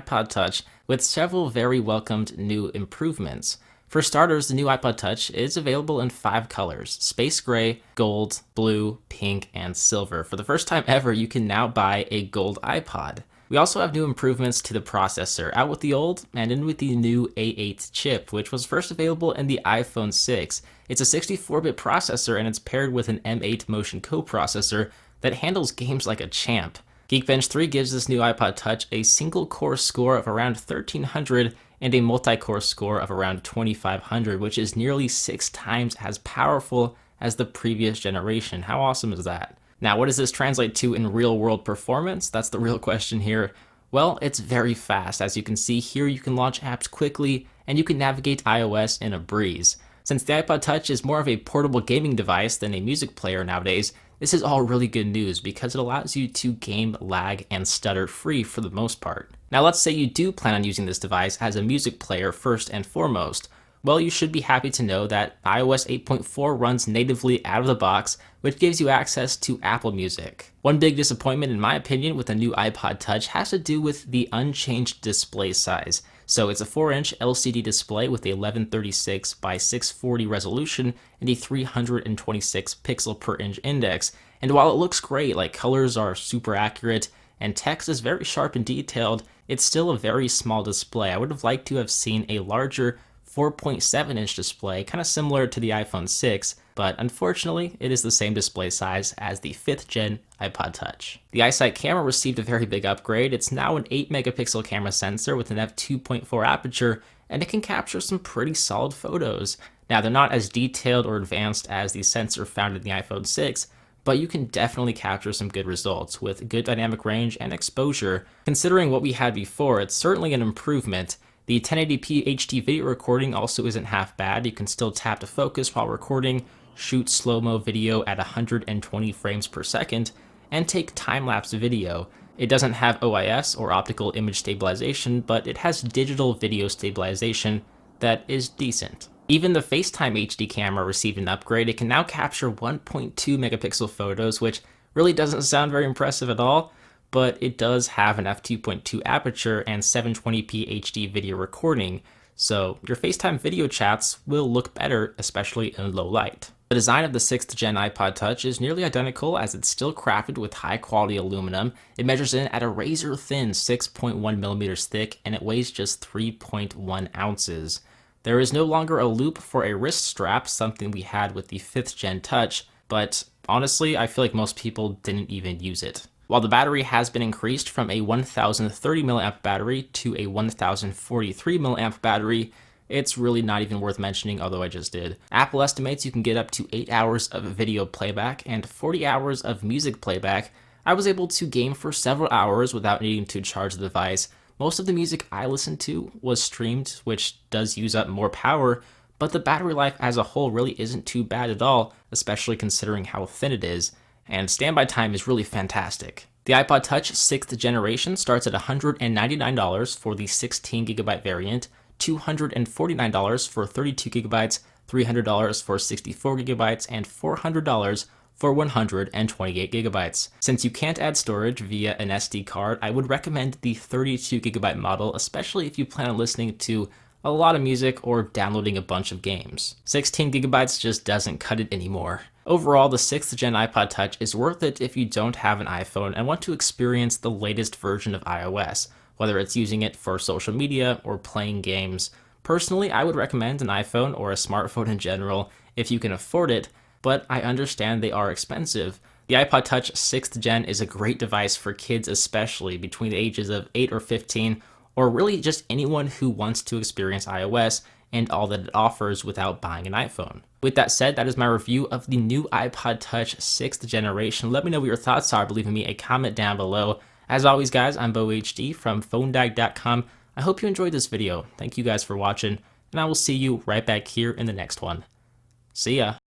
iPod Touch with several very welcomed new improvements. For starters, the new iPod Touch is available in 5 colors: space gray, gold, blue, pink, and silver. For the first time ever, you can now buy a gold iPod. We also have new improvements to the processor, out with the old and in with the new A8 chip, which was first available in the iPhone 6. It's a 64-bit processor and it's paired with an M8 motion coprocessor that handles games like a champ. Geekbench 3 gives this new iPod Touch a single-core score of around 1300 and a multi-core score of around 2500, which is nearly 6 times as powerful as the previous generation. How awesome is that? Now, what does this translate to in real-world performance? That's the real question here. Well, it's very fast. As you can see here, you can launch apps quickly, and you can navigate iOS in a breeze. Since the iPod Touch is more of a portable gaming device than a music player nowadays, this is all really good news because it allows you to game lag and stutter free for the most part. Now, let's say you do plan on using this device as a music player first and foremost. Well, you should be happy to know that iOS 8.4 runs natively out of the box, which gives you access to Apple Music. One big disappointment, in my opinion, with the new iPod Touch has to do with the unchanged display size. So it's a 4-inch LCD display with a 1136 by 640 resolution and a 326 pixel per inch index. And while it looks great, like colors are super accurate and text is very sharp and detailed, it's still a very small display. I would have liked to have seen a larger 4.7-inch display, kind of similar to the iPhone 6, but unfortunately, it is the same display size as the 5th gen iPod Touch. The iSight camera received a very big upgrade. It's now an 8-megapixel camera sensor with an f2.4 aperture, and it can capture some pretty solid photos. Now, they're not as detailed or advanced as the sensor found in the iPhone 6, but you can definitely capture some good results with good dynamic range and exposure. Considering what we had before, it's certainly an improvement. The 1080p HD video recording also isn't half bad. You can still tap to focus while recording, shoot slow-mo video at 120 frames per second, and take time-lapse video. It doesn't have OIS or optical image stabilization, but it has digital video stabilization that is decent. Even the FaceTime HD camera received an upgrade. It can now capture 1.2 megapixel photos, which really doesn't sound very impressive at all, but it does have an f2.2 aperture and 720p HD video recording, so your FaceTime video chats will look better, especially in low light. The design of the 6th gen iPod Touch is nearly identical, as it's still crafted with high quality aluminum. It measures in at a razor thin 6.1 millimeters thick, and it weighs just 3.1 ounces. There is no longer a loop for a wrist strap, something we had with the 5th gen Touch, but honestly, I feel like most people didn't even use it. While the battery has been increased from a 1030 mAh battery to a 1043 mAh battery, it's really not even worth mentioning, although I just did. Apple estimates you can get up to 8 hours of video playback and 40 hours of music playback. I was able to game for several hours without needing to charge the device. Most of the music I listened to was streamed, which does use up more power, but the battery life as a whole really isn't too bad at all, especially considering how thin it is. And standby time is really fantastic. The iPod Touch 6th generation starts at $199 for the 16GB variant, $249 for 32GB, $300 for 64GB, and $400 for 128GB. Since you can't add storage via an SD card, I would recommend the 32GB model, especially if you plan on listening to a lot of music or downloading a bunch of games. 16GB just doesn't cut it anymore. Overall, the 6th gen iPod Touch is worth it if you don't have an iPhone and want to experience the latest version of iOS, whether it's using it for social media or playing games. Personally, I would recommend an iPhone or a smartphone in general if you can afford it, but I understand they are expensive. The iPod Touch 6th gen is a great device for kids, especially between the ages of 8 or 15, or really just anyone who wants to experience iOS and all that it offers without buying an iPhone. With that said, that is my review of the new iPod Touch 6th generation. Let me know what your thoughts are by leaving me a comment down below. As always, guys, I'm Beau HD from PhoneDag.com. I hope you enjoyed this video. Thank you guys for watching, and I will see you right back here in the next one. See ya.